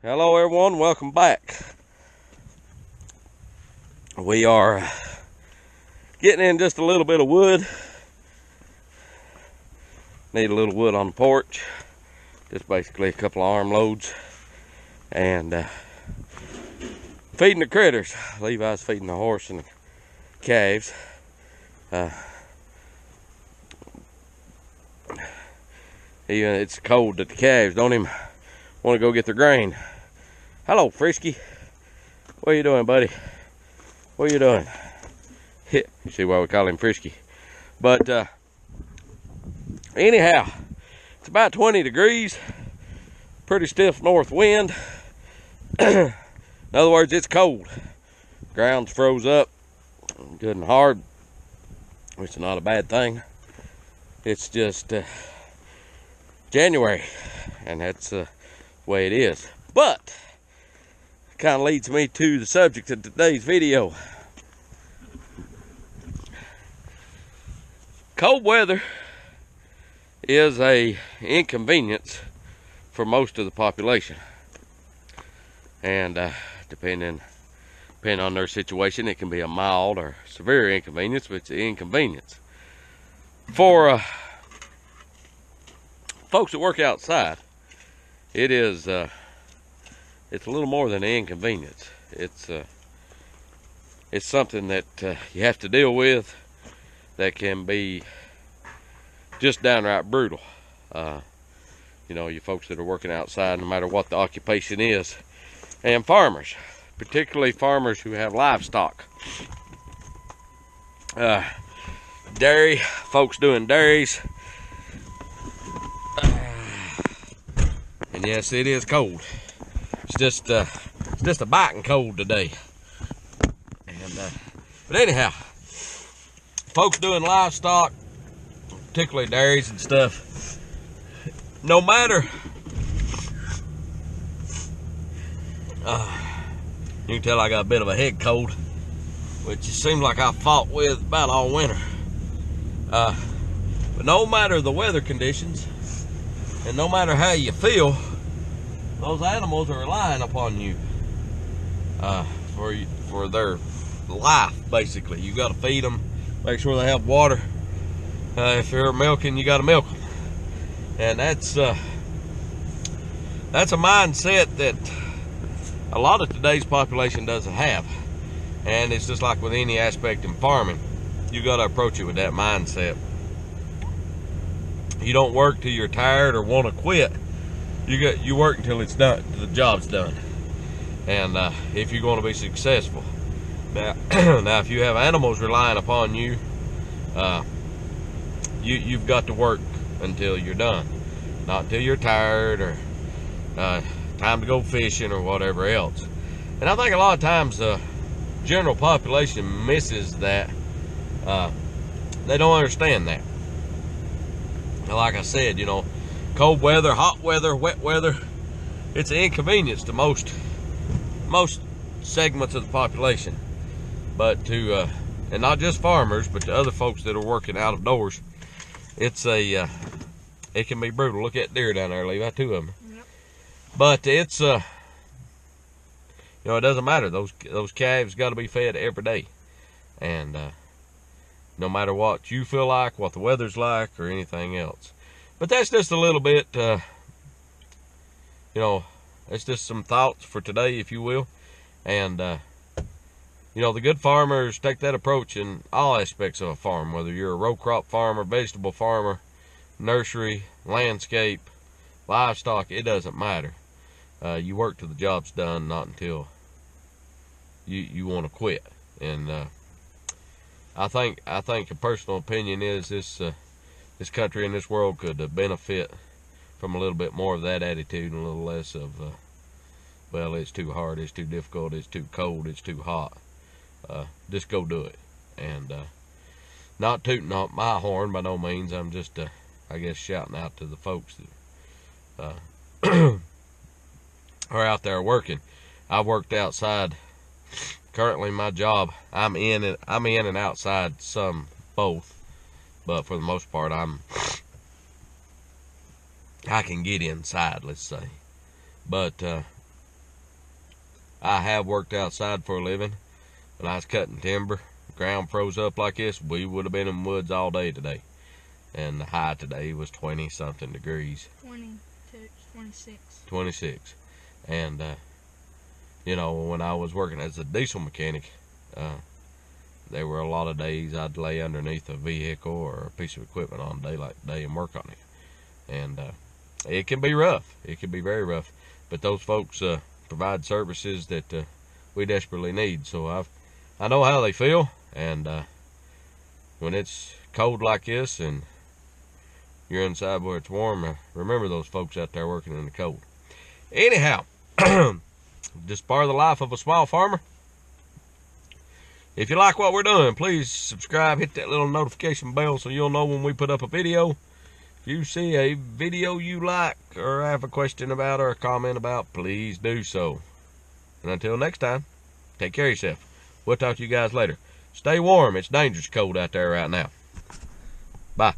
Hello everyone, welcome back. We are getting in just a little bit of wood. Need a little wood on the porch. Just basically a couple of arm loads. And feeding the critters. Levi's feeding the horse and the calves. Even it's cold that the calves don't even want to go get their grain. Hello, Frisky. What are you doing, buddy? What are you doing? You see why we call him Frisky. But anyhow, it's about 20 degrees. Pretty stiff north wind. In other words, it's cold. Ground's froze up good and hard, which is not a bad thing. It's just January, and that's the way it is. But it kind of leads me to the subject of today's video. Cold weather is a inconvenience for most of the population, and depending on their situation, it can be a mild or severe inconvenience, but it's an inconvenience for folks that work outside. It is it's a little more than an inconvenience. It's something that you have to deal with that can be just downright brutal. You know, you folks that are working outside, no matter what the occupation is, and farmers, particularly farmers who have livestock. Dairy, folks doing dairies. And yes, it is cold. It's just a biting cold today. And but anyhow, folks doing livestock, particularly dairies and stuff, no matter you can tell I got a bit of a head cold, which it seems like I fought with about all winter. But no matter the weather conditions, and no matter how you feel, those animals are relying upon you for their life. Basically, you got to feed them, make sure they have water. If you're milking, you got to milk them, and that's a mindset that a lot of today's population doesn't have. And it's just like with any aspect in farming, you got to approach it with that mindset. You don't work till you're tired or want to quit. You work until it's done, the job's done. And if you're going to be successful. Now, if you have animals relying upon you, you've got to work until you're done, not until you're tired or time to go fishing or whatever else. And I think a lot of times the general population misses that. They don't understand that. Like I said, you know, cold weather, hot weather, wet weather, it's an inconvenience to most segments of the population. But to and not just farmers, but to other folks that are working out of doors, it can be brutal. Look at deer down there, Levi, 2 of them. Yep. But it's you know, it doesn't matter. Those calves got to be fed every day, and no matter what you feel like, what the weather's like, or anything else. But that's just a little bit, you know, it's just some thoughts for today, if you will. And you know, the good farmers take that approach in all aspects of a farm, whether you're a row crop farmer, vegetable farmer, nursery, landscape, livestock, it doesn't matter. You work till the job's done, not until you want to quit. And I think a personal opinion is this country and this world could benefit from a little bit more of that attitude and a little less of well, it's too hard, it's too difficult, it's too cold, it's too hot. Just go do it. And not tooting up my horn by no means. I'm just I guess shouting out to the folks that are out there working. I worked outside. Currently my job, I'm in and outside, some both, but for the most part I can get inside, let's say. But I have worked outside for a living. When I was cutting timber, the ground froze up like this, we would have been in the woods all day today. And the high today was 20-something degrees. 26. 26. And, you know, when I was working as a diesel mechanic, there were a lot of days I'd lay underneath a vehicle or a piece of equipment on a day like today and work on it. And it can be rough. It can be very rough. But those folks provide services that we desperately need. So I know how they feel. And when it's cold like this and you're inside where it's warm, remember those folks out there working in the cold. Anyhow, just part of the life of a small farmer. If you like what we're doing, please subscribe, hit that little notification bell so you'll know when we put up a video. If you see a video you like or have a question about or a comment about, please do so. And until next time, take care of yourself. We'll talk to you guys later. Stay warm. It's dangerous cold out there right now. Bye.